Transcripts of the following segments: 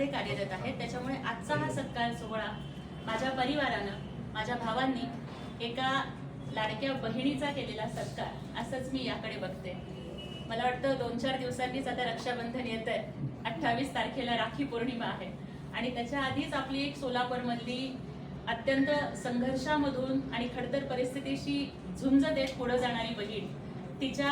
पक्षामध्ये कार्यरत आहेत, त्याच्यामुळे आजचा हा सत्कार सोहळा माझ्या परिवारानं, माझ्या भावांनी एका लाडक्या बहिणीचा केलेला सत्कार असंच मी याकडे बघते. मला वाटतं 2-4 दिवसांनीच आता रक्षाबंधन येत आहे. 28 तारखेला राखी पौर्णिमा आहे आणि त्याच्या आधीच आपली एक सोलापूरमधली अत्यंत संघर्षामधून आणि खडतर परिस्थितीशी झुंज देत पुढे जाणारी बहीण, तिच्या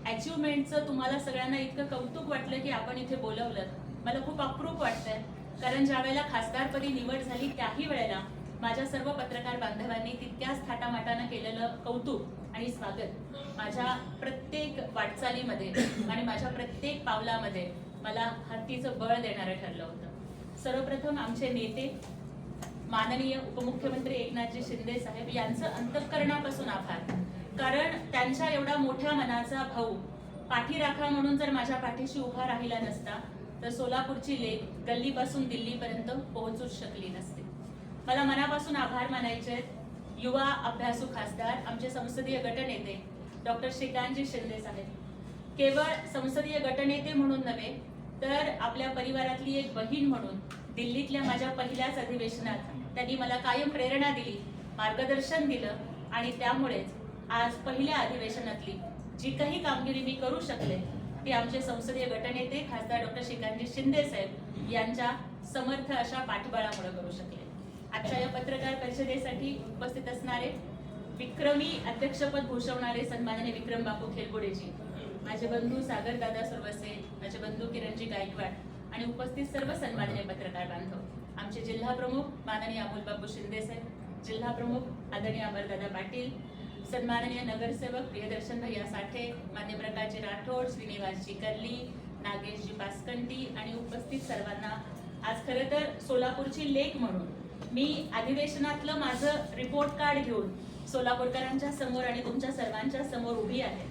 अचिव्हमेंटचं तुम्हाला सगळ्यांना इतकं कौतुक वाटलं की आपण इथे बोलवलं. मला खूप अप्रूप वाटतंय, कारण ज्या वेळेला खासदारपदी निवड झाली त्याही वेळेला माझ्या सर्व पत्रकार बांधवांनी तितक्याच थाटामाटानं केलेलं कौतुक आणि स्वागत माझ्या प्रत्येक वाटचालीमध्ये आणि माझ्या प्रत्येक पावलामध्ये मला हातीचं बळ देणारं ठरलं होतं. सर्वप्रथम आमचे नेते माननीय उपमुख्यमंत्री एकनाथजी शिंदे साहेब यांचं अंतःकरणापासून आभार, कारण त्यांच्या एवढा मोठ्या मनाचा भाऊ पाठीराखा म्हणून जर माझ्या पाठीशी उभा राहिला नसता तर सोलापूरची लेक गल्लीपासून दिल्लीपर्यंत पोहोचूच शकली नसते. मला मनापासून आभार मानायचे आहेत युवा अभ्यासू खासदार आमचे संसदीय गटनेते डॉक्टर श्रीकांतजी शिंदे साहेब. केवळ संसदीय गटनेते म्हणून नव्हे तर आपल्या परिवारातली एक बहीण म्हणून दिल्लीतल्या माझ्या पहिल्याच अधिवेशनात त्यांनी मला कायम प्रेरणा दिली, मार्गदर्शन दिलं आणि त्यामुळेच आज पहिल्या अधिवेशनातली जी काही कामगिरी मी करू शकले ती आमचे संसदीय गटनेते खासदार डॉक्टर श्रीकांतजी शिंदे साहेब यांच्या समर्थ अशा पाठबळामुळे करू शकले. आजच्या या पत्रकार परिषदेसाठी उपस्थित असणारे विक्रमी अध्यक्षपद भूषवणारे सन्माननीय विक्रम बापू खेलगुडेजी, माझे बंधू सागर दादा सुरवसे, माझे बंधू किरणजी गायकवाड आणि उपस्थित सर्व सन्माननीय पत्रकार बांधव, आमचे जिल्हा प्रमुख माननीय अमोल बापू शिंदे साहेब, जिल्हा प्रमुख आदरणीय अमरदादा पाटील, सन्माननीय नगरसेवक प्रियदर्शन भैया साठे, मान्य प्रकाशजी राठोड, श्रीनिवासजी कर्ली, नागेशजी पासकंटी आणि उपस्थित सर्वांना आज खरं तर सोलापूरची लेक म्हणून मी अधिवेशनातलं माझं रिपोर्ट कार्ड घेऊन सोलापूरकरांच्या समोर आणि तुमच्या सर्वांच्या समोर उभी आहे.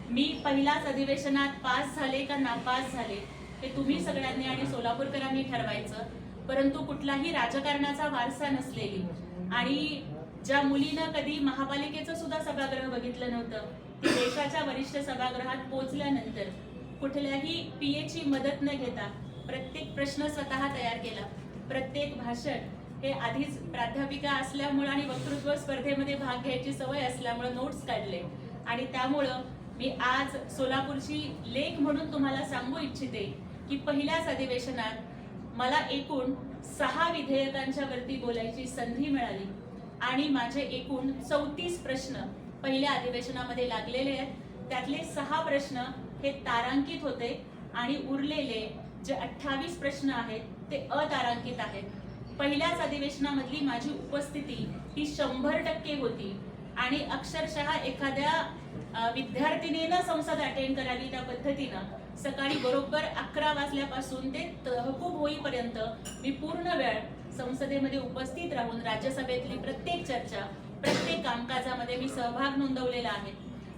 मी पहिल्याच अधिवेशनात पास झाले का नापास झाले हे तुम्ही सगळ्यांनी आणि सोलापूरकरांनी ठरवायचं, परंतु कुठलाही राजकारणाचा वारसा नसलेली आणि ज्या मुलीनं कधी महापालिकेचं सुद्धा सभागृह बघितलं नव्हतं ती देशाच्या वरिष्ठ सभागृहात पोहोचल्यानंतर कुठल्याही पीएची मदत न घेता प्रत्येक प्रश्न स्वतः तयार केला. प्रत्येक भाषण हे आधीच प्राध्यापिका असल्यामुळे आणि वक्तृत्व स्पर्धेमध्ये भाग घ्यायची सवय असल्यामुळे नोट्स काढले आणि त्यामुळं मी आज सोलापूरची लेक म्हणून तुम्हाला सांगू इच्छिते की पहिल्याच अधिवेशनात मला एकूण 6 विधेयकांच्या वरती बोलायची संधी मिळाली आणि माझे एकूण 34 प्रश्न पहिल्या अधिवेशनामध्ये लागलेले आहेत. त्यातले 6 प्रश्न हे तारांकित होते आणि उरलेले जे 28 प्रश्न आहेत ते अतारांकित आहेत. पहिल्याच अधिवेशनामधली माझी उपस्थिती ही 100% होती आणि अक्षरशः एखाद्या विद्यार्थिनीनं संसद अटेंड करावी त्या पद्धतीनं सकाळी बरोबर 11 वाजल्यापासून ते तहकूब होईपर्यंत मी पूर्ण वेळ संसदेमध्ये उपस्थित राहून राज्यसभेतली प्रत्येक चर्चा, प्रत्येक कामकाजामध्ये मी सहभाग नोंदवलेला आहे.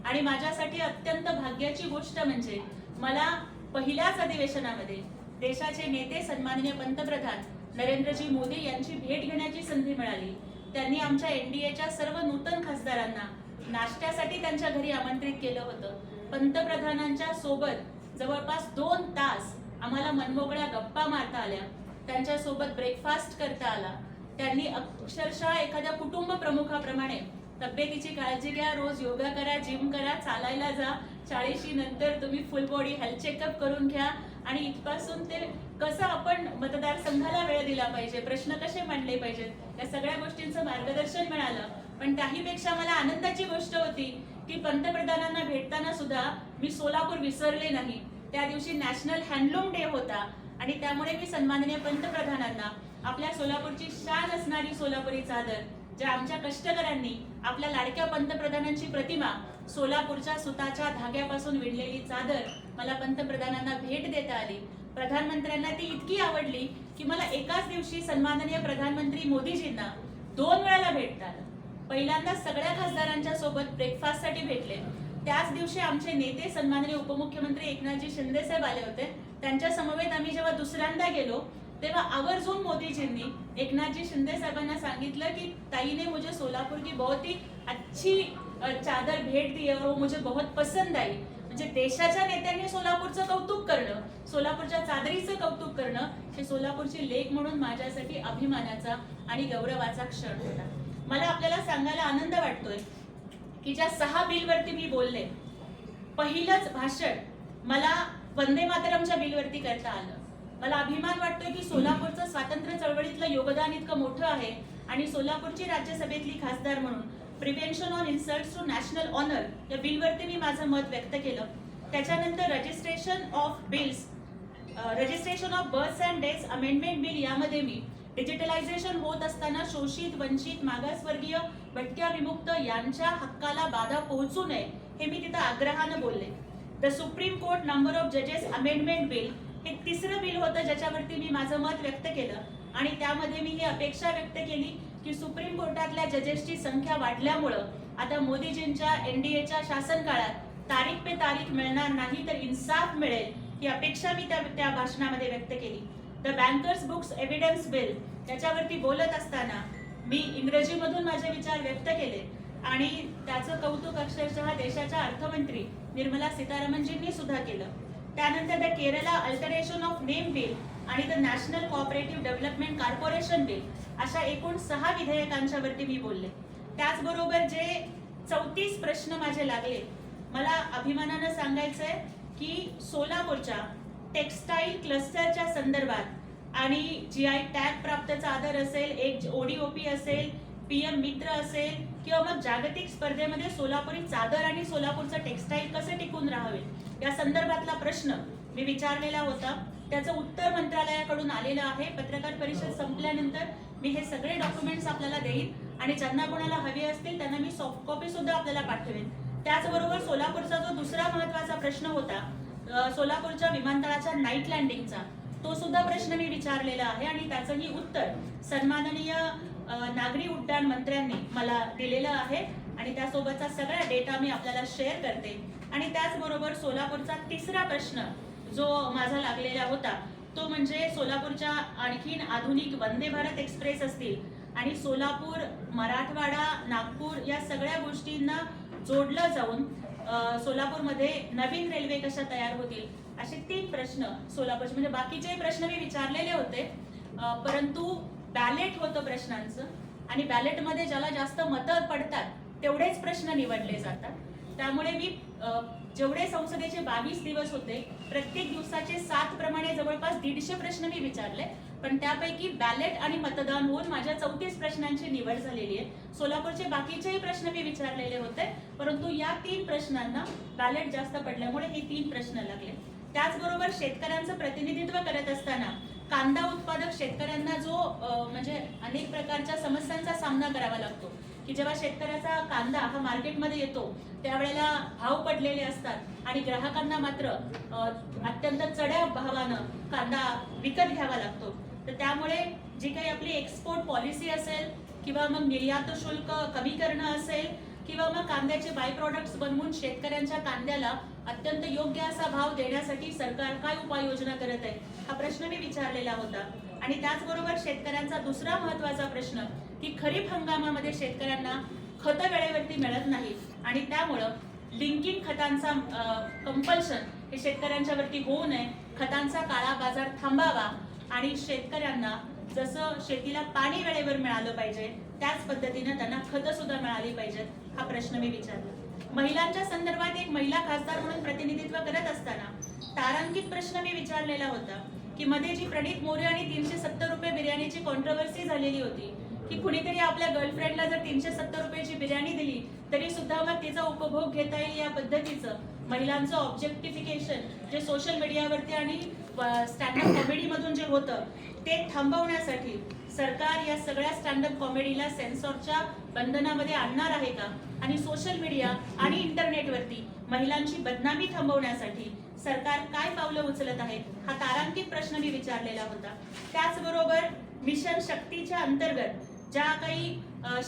आणि माझ्यासाठी अत्यंत भाग्याची गोष्ट म्हणजे मला पहिल्याच अधिवेशनामध्ये देशाचे नेते सन्माननीय पंतप्रधान नरेंद्रजी मोदी यांची भेट घेण्याची संधी मिळाली. त्यांनी आमच्या एनडीएच्या सर्व नूतन खासदारांना नाश्त्यासाठी त्यांच्या घरी आमंत्रित केलं होतं. पंतप्रधानांच्या सोबत जवळपास 2 तास आम्हाला मनमोकळ्या गप्पा मारता आल्या, त्यांच्या सोबत ब्रेकफास्ट करता आला. त्यांनी अक्षरशः एखाद्या कुटुंब प्रमुखाप्रमाणे तब्येतीची काळजी घ्या, रोज योगा करा, जिम करा, चालायला जा, 40शी नंतर तुम्ही फुल बॉडी हेल्थ चेकअप करून घ्या आणि इथपासून ते कसं आपण मतदारसंघाला वेळ दिला पाहिजे, प्रश्न कसे मांडले पाहिजेत या सगळ्या गोष्टींचं मार्गदर्शन मिळालं. पण त्याहीपेक्षा मला आनंदाची गोष्ट होती की पंतप्रधानांना भेटताना सुद्धा मी सोलापूर विसरले नाही. त्या दिवशी नॅशनल हँडलूम डे होता आणि त्यामुळे मी सन्माननीय पंतप्रधानांना आपल्या सोलापूरची शान असणारी सोलापुरी चादर, ज्या आमच्या कष्टकऱ्यांनी आपल्या लाडक्या पंतप्रधानांची प्रतिमा सोलापूरच्या सुताच्या धाग्यापासून विणलेली चादर मला पंतप्रधानांना भेट देता आली. प्रधानमंत्र्यांना ती इतकी आवडली की मला एकाच दिवशी सन्माननीय प्रधानमंत्री मोदीजींना 2 वेळेला भेटता आलं. पहिल्यांदा सगळ्या खासदारांच्या सोबत ब्रेकफास्टसाठी भेटले. त्याच दिवशी आमचे नेते सन्माननीय उपमुख्यमंत्री एकनाथजी शिंदे साहेब आले होते. त्यांच्या समवेत आम्ही जेव्हा दुसऱ्यांदा गेलो तेव्हा आवर्जून मोदीजींनी एकनाथजी शिंदे साहेबांना सांगितलं की ताई ने मुझे सोलापुर की बहुत ही अच्छी चादर भेंट दी और वो मुझे बहुत पसंद आई. म्हणजे देशाच्या नेत्यांनी सोलापूरचं कौतुक करणं, सोलापूरच्या चादरीचं कौतुक करणं, हे सोलापूरची लेक म्हणून माझ्यासाठी अभिमानाचा आणि गौरवाचा क्षण होता. मला आपल्याला सांगायला आनंद वाटतोय की ज्या 6 बिलवरती मी बोलले, पहिलंच भाषण मला वंदे मातरमच्या बिलवरती करता आलं. मला अभिमान वाटतोय की सोलापूरचं स्वातंत्र्य चळवळीतलं योगदान इतकं मोठं आहे आणि सोलापूरची राज्यसभेतली खासदार म्हणून prevention on insults to national honour या बिलवरती मी माझं मत व्यक्त केलं. त्याच्यानंतर registration of births and deaths amendment bill यामध्ये मी डिजिटलायझेशन होत असताना शोषित, वंचित, मागासवर्गीय, भटक्या, विमुक्त यांच्या हक्काला बाधा पोहोचू नये हे मी तिथं आग्रहानं बोलले. The supreme court number of जजेस अमेंडमेंट बिल हे तिसरं बिल होतं ज्याच्यावरती मी माझं मत व्यक्त केलं आणि त्यामध्ये मी ही अपेक्षा व्यक्त केली की सुप्रीम कोर्टातल्या जजेसची संख्या वाढल्यामुळं आता मोदीजींच्या NDAच्या शासन काळात तारीख पे तारीख मिळणार नाही तर इन्साफ मिळेल ही अपेक्षा मी त्या भाषणामध्ये व्यक्त केली. The bankers books evidence bill त्याच्यावरती बोलत असताना मी इंग्रजीमधून माझे विचार व्यक्त केले आणि त्याचं कौतुक अक्षरशः देशाच्या अर्थमंत्री निर्मला सीतारामनजींनी सुद्धा केलं. त्यानंतर the Kerala alteration of name bill आणि the national cooperative development corporation bill अशा एकूण 6 विधेयकांच्या वरती मी बोलले. त्याचबरोबर जे 34 प्रश्न माझे लागले, मला अभिमानानं सांगायचंय की सोलापूरच्या टेक्सटाईल क्लस्टरच्या संदर्भात आणि GI टॅग प्राप्त चादर असेल, एक ODOP असेल, PM मित्र असेल किंवा मग जागतिक स्पर्धेमध्ये सोलापुरी चादर आणि सोलापूरचं टेक्सटाईल कसं टिकून राहावे या संदर्भातला प्रश्न मी विचारलेला होता. त्याचं उत्तर मंत्रालयाकडून आलेलं आहे. पत्रकार परिषद संपल्यानंतर मी हे सगळे डॉक्युमेंट्स आपल्याला देईन आणि ज्यांना कोणाला हवे असतील त्यांना मी सॉफ्ट कॉपी सुद्धा आपल्याला पाठवेन. त्याचबरोबर सोलापूरचा जो दुसरा महत्वाचा प्रश्न होता सोलापूरच्या विमानतळाच्या नाईट लँडिंगचा, तो सुद्धा प्रश्न मी विचारलेला आहे आणि त्याचंही उत्तर सन्माननीय नागरी उड्डाण मंत्र्यांनी मला दिलेलं आहे आणि त्यासोबतचा सगळा डेटा मी आपल्याला शेअर करते. आणि त्याचबरोबर सोलापूरचा तिसरा प्रश्न जो माझा लागलेला होता तो म्हणजे सोलापूरच्या आणखीन आधुनिक वंदे भारत एक्सप्रेस असतील आणि सोलापूर, मराठवाडा, नागपूर या सगळ्या गोष्टींना जोडलं जाऊन सोलापूरमध्ये नवीन रेल्वे कशा तयार होतील असे 3 प्रश्न सोलापूरचे. म्हणजे बाकीचे प्रश्न मी विचारलेले होते परंतु बॅलेट होतं प्रश्नांचं आणि बॅलेटमध्ये ज्याला जास्त मतं पडतात तेवढेच प्रश्न निवडले जातात. त्यामुळे मी जेवढे संसदेचे 22 दिवस होते प्रत्येक दिवसाचे 7 प्रमाणे जवळपास 150 प्रश्न मी विचारले, पण त्यापैकी बॅलेट आणि मतदान होऊन माझ्या 34 प्रश्नांची निवड झालेली आहे. सोलापूरचे बाकीचेही प्रश्न मी विचारलेले होते परंतु या 3 प्रश्नांना बॅलेट जास्त पडल्यामुळे हे 3 प्रश्न लागले. त्याचबरोबर शेतकऱ्यांचं प्रतिनिधित्व करत असताना कांदा उत्पादक शेतकऱ्यांना जो म्हणजे अनेक प्रकारच्या समस्यांचा सामना करावा लागतो की जेव्हा शेतकऱ्याचा कांदा हा मार्केटमध्ये येतो त्यावेळेला भाव पडलेले असतात आणि ग्राहकांना मात्र अत्यंत चढ्या भावानं कांदा विकत घ्यावा लागतो. तर त्यामुळे जी काही आपली एक्सपोर्ट पॉलिसी असेल किंवा मग निर्यात शुल्क कमी करणं असेल किंवा मग कांद्याचे बाय प्रॉडक्ट्स बनवून शेतकऱ्यांच्या कांद्याला अत्यंत योग्य असा भाव देण्यासाठी सरकार काय उपाययोजना करत आहे हा प्रश्न मी विचारलेला होता. आणि त्याचबरोबर शेतकऱ्यांचा दुसरा महत्वाचा प्रश्न की खरीप हंगामामध्ये शेतकऱ्यांना खतं वेळेवरती मिळत नाही आणि त्यामुळं लिंकिंग खतांचा कंपल्शन हे शेतकऱ्यांच्या वरती होऊ नये, खतांचा काळा बाजार थांबावा आणि शेतकऱ्यांना जसं शेतीला पाणी वेळेवर मिळालं पाहिजे त्याच पद्धतीने त्यांना खतं सुद्धा मिळाली पाहिजेत हा प्रश्न मी विचारला. महिलांच्या संदर्भात एक महिला खासदार म्हणून प्रतिनिधित्व करत असताना तारांकित प्रश्न मी विचारलेला होता की मध्ये जी प्रणित मोरे आणि 370 रुपये बिर्याणीची कॉन्ट्रोवर्सी झालेली होती की कुणीतरी आपल्या गर्लफ्रेंडला जर 370 रुपयाची बिर्याणी दिली तरी सुद्धा मग तिचा उपभोग घेता येईल या पद्धतीचं महिलांचं ऑब्जेक्टिफिकेशन जे सोशल मीडियावरती आणि स्टँडअप कॉमेडी मधून जे होतं ते थांबवण्यासाठी सरकार या सगळ्या स्टँडअप कॉमेडीला सेन्सॉरच्या बंधनामध्ये आणणार आहे का आणि सोशल मीडिया आणि इंटरनेटवरती महिलांची बदनामी थांबवण्यासाठी सरकार काय पावलं उचलत आहेत हा तारांकित प्रश्न मी विचारलेला होता. त्याचबरोबर मिशन शक्तीच्या अंतर्गत ज्या काही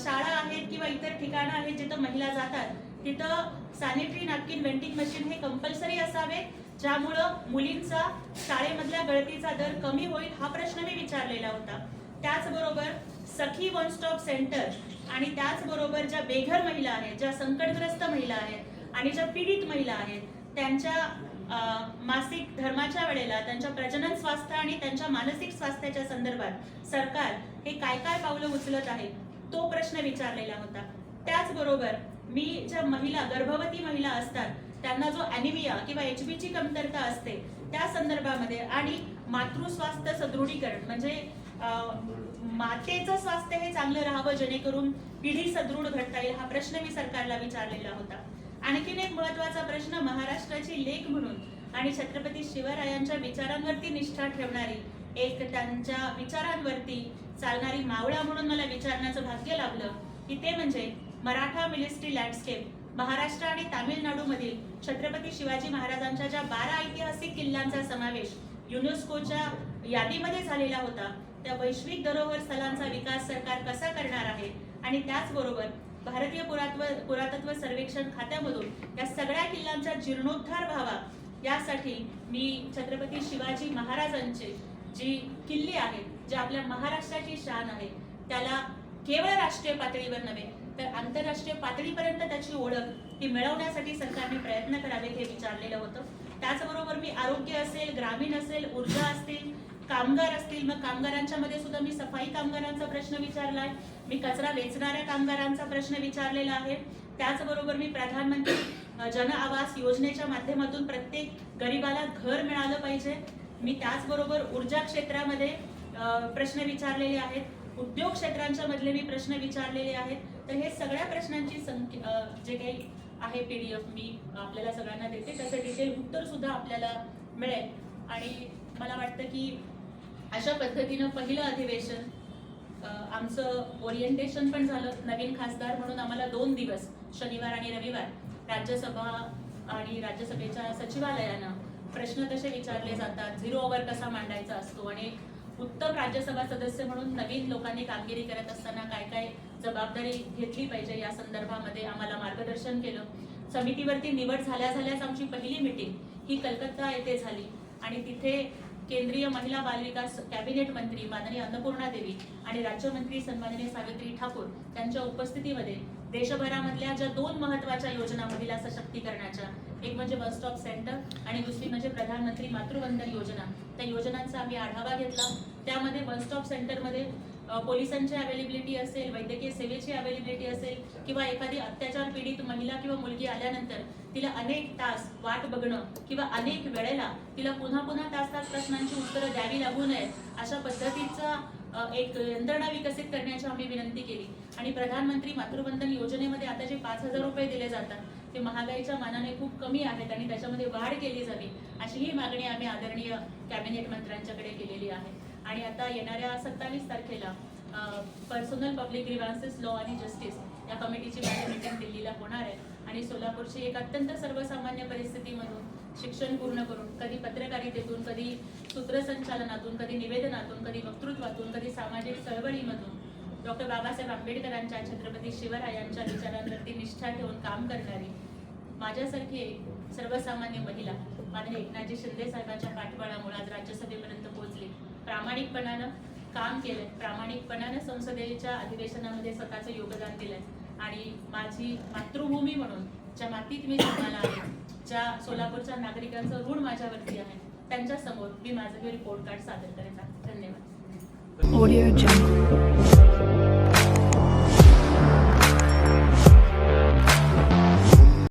शाळा आहेत किंवा इतर ठिकाणं आहेत जिथं महिला जातात तिथं सॅनिटरी नॅपकिन वेंडिंग मशीन हे कंपल्सरी असावे ज्यामुळं मुलींचा शाळेमधल्या गळतीचा दर कमी होईल हा प्रश्न मी विचारलेला होता. त्याचबरोबर सखी वन स्टॉप सेंटर आणि त्याचबरोबर ज्या बेघर महिला आहेत, ज्या संकटग्रस्त महिला आहेत आणि ज्या पीडित महिला आहेत त्यांच्या मासिक धर्माच्या वेळेला त्यांच्या प्रजनन स्वास्थ्य आणि त्यांच्या मानसिक स्वास्थ्याच्या संदर्भात सरकार हे काय काय पावलं उचलत आहे तो प्रश्न विचारलेला होता. त्याचबरोबर मी ज्या महिला गर्भवती महिला असतात त्यांना जो ॲनिमिया किंवा HB ची कमतरता असते त्या संदर्भामध्ये आणि मातृस्वास्थ्य सदृढीकरण म्हणजे मातेचं स्वास्थ्य हे चांगलं राहावं जेणेकरून पिढी सदृढ घडता येईल हा प्रश्न मी सरकारला विचारलेला होता. आणखीन एक महत्त्वाचा प्रश्न महाराष्ट्राची लेक म्हणून आणि छत्रपती शिवरायांच्या विचारांवरती निष्ठा ठेवणारी एक त्यांच्या विचारांवरती चालणारी मावळा म्हणून मला विचारण्याचं भाग्य लाभलं की ते म्हणजे मराठा मिलिटरी लँडस्केप महाराष्ट्र आणि तामिळनाडूमधील छत्रपती शिवाजी महाराजांच्या ज्या 12 ऐतिहासिक किल्ल्यांचा समावेश युनेस्कोच्या यादीमध्ये झालेला होता त्या वैश्विक धरोहर स्थळांचा विकास सरकार कसा करणार आहे आणि त्याचबरोबर भारतीय पुरातत्व सर्वेक्षण खात्यामधून या सगळ्या किल्ल्यांचा जीर्णोद्धार व्हावा यासाठी मी छत्रपती शिवाजी महाराजांचे जी किल्ले आहेत जे आपल्या महाराष्ट्राची शान आहे त्याला केवळ राष्ट्रीय पातळीवर नव्हे तर आंतरराष्ट्रीय पातळीपर्यंत त्याची ओळख ही मिळवण्यासाठी सरकारने प्रयत्न करावेत हे विचारलेलं होतं. त्याचबरोबर मी आरोग्य असेल, ग्रामीण असेल, ऊर्जा असतील, कामगार असतील, मग कामगारांच्या मध्ये सुद्धा मी सफाई कामगारांचा प्रश्न विचारलाय, मी कचरा वेचणाऱ्या कामगारांचा प्रश्न विचारलेला आहे. त्याचबरोबर मी प्रधानमंत्री जन आवास योजनेच्या माध्यमातून प्रत्येक गरीबाला घर मिळालं पाहिजे. मी त्याचबरोबर ऊर्जा क्षेत्रामध्ये प्रश्न विचारलेले आहेत, उद्योग क्षेत्रांच्या मधले मी प्रश्न विचारलेले आहेत. तर हे सगळ्या प्रश्नांची जे काही आहे PDF मी आपल्याला सगळ्यांना देते, त्याचं डिटेल उत्तर सुद्धा आपल्याला मिळेल. आणि मला वाटतं की अशा पद्धतीनं पहिलं अधिवेशन आमचं ओरिएंटेशन पण झालं. नवीन खासदार म्हणून आम्हाला 2 दिवस शनिवार आणि रविवार राज्यसभा आणि राज्यसभेच्या सचिवालयानं प्रश्न कसे विचारले जातात, 0 ओव्हर कसा मांडायचा असतो आणि उत्तम राज्यसभा सदस्य म्हणून नवीन लोकांनी कामगिरी करत असताना काय काय जबाबदारी घेतली पाहिजे या संदर्भामध्ये आम्हाला मार्गदर्शन केलं. समितीवरती निवड झाल्याच आमची पहिली मीटिंग ही कलकत्ता येथे झाली आणि तिथे केंद्रीय महिला बालविकास कॅबिनेट मंत्री माननीय अन्नपूर्णा देवी आणि राज्यमंत्री सन्माननीय सावित्री ठाकूर यांच्या उपस्थितीमध्ये देशभरामधल्या ज्या 2 महत्त्वाच्या योजना महिला सशक्तीकरणाच्या, एक म्हणजे वन स्टॉप सेंटर आणि दुसरी म्हणजे प्रधानमंत्री मातृवंदन योजना, त्या योजनांचा आम्ही आढावा घेतला. त्यामध्ये वन स्टॉप सेंटरमध्ये पोलिसांची अवेलेबिलिटी असेल, वैद्यकीय सेवेची अवेलेबिलिटी असेल किंवा एखादी अत्याचार पीडित महिला किंवा मुलगी आल्यानंतर तिला अनेक तास वाट बघणं किंवा अनेक वेळेला तिला पुन्हा तास प्रश्नांची उत्तरं द्यावी लागू नये अशा पद्धतीचा एक यंत्रणा विकसित करण्याची आम्ही विनंती केली. आणि प्रधानमंत्री मातृवंदन योजनेमध्ये आता जे 5,000 रुपये दिले जातात ते महागाईच्या मानाने खूप कमी आहेत आणि त्याच्यामध्ये वाढ केली जावी अशी ही मागणी आम्ही आदरणीय कॅबिनेट मंत्र्यांच्याकडे केलेली आहे. आणि आता येणाऱ्या 27 तारखेला पर्सनल पब्लिक ग्रीव्हान्सेस लॉ आणि जस्टिस या कमिटीची माझी मीटिंग दिल्लीला होणार आहे आणि सोलापूरची एक अत्यंत सर्वसामान्य परिस्थितीमधून शिक्षण पूर्ण करून कधी पत्रकारितेतून, कधी सूत्रसंचालनातून, कधी निवेदनातून, कधी वक्तृत्वातून, कधी सामाजिक चळवळीमधून डॉक्टर बाबासाहेब आंबेडकरांच्या, छत्रपती शिवरायांच्या विचारांवरती निष्ठा ठेवून काम करणारी माझ्यासारखी एक सर्वसामान्य महिला माननीय एकनाथजी शिंदे साहेबांच्या पाठबळामुळे आज राज्यसभेपर्यंत पोहोचली. प्रामाणिकपणानं काम केलंय, प्रामाणिकपणानं संसदेच्या अधिवेशनामध्ये स्वतःचं योगदान दिलंय आणि माझी मातृभूमी म्हणून ज्या मातीत मी जन्माला आहे, ज्या सोलापूरच्या नागरिकांचं ऋण माझ्यावरती आहे, त्यांच्या समोर मी माझं हे रिपोर्ट कार्ड सादर करत आहे. धन्यवाद.